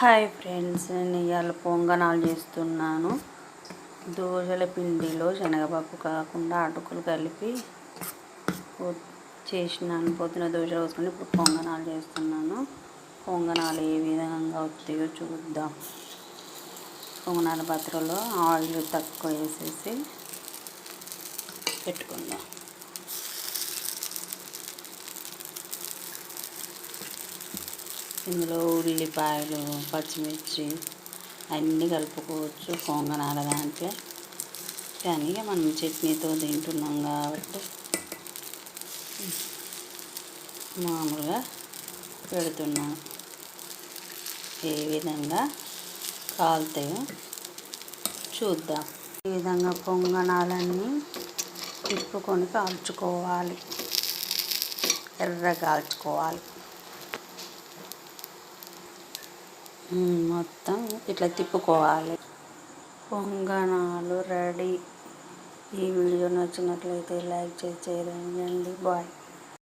Hi friends, నేను ఇవాళ పొంగనాలు చేస్తున్నాను. దోశల పిండిలో శనగపప్పు కాకుండా అటుకులు కలిపి చేసినాను. పొద్దున దోశ పోసుకొని ఇప్పుడు పొంగనాలు చేస్తున్నాను. పొంగనాలు ఏ విధంగా వస్తాయో చూద్దాం. పొంగనాల పాత్రలో ఆయిల్ తక్కువ వేసేసి పెట్టుకుందాం. ఇందులో ఉల్లిపాయలు, పచ్చిమిర్చి అన్నీ కలుపుకోవచ్చు పొంగనాల దాంట్లో. కానీ మనం చట్నీతో తింటున్నాం కాబట్టి మామూలుగా పెడుతున్నాం. ఏ విధంగా కాలుతాయో చూద్దాం. ఈ విధంగా పొంగనాలన్నీ తిప్పుకొని కాల్చుకోవాలి, ఎర్రగా కాల్చుకోవాలి. మొత్తం ఇట్లా తిప్పుకోవాలి. పొంగనాలు రెడీ. ఈ వీడియో నచ్చినట్లయితే లైక్ చేసి షేర్ చేయండి. బాయ్.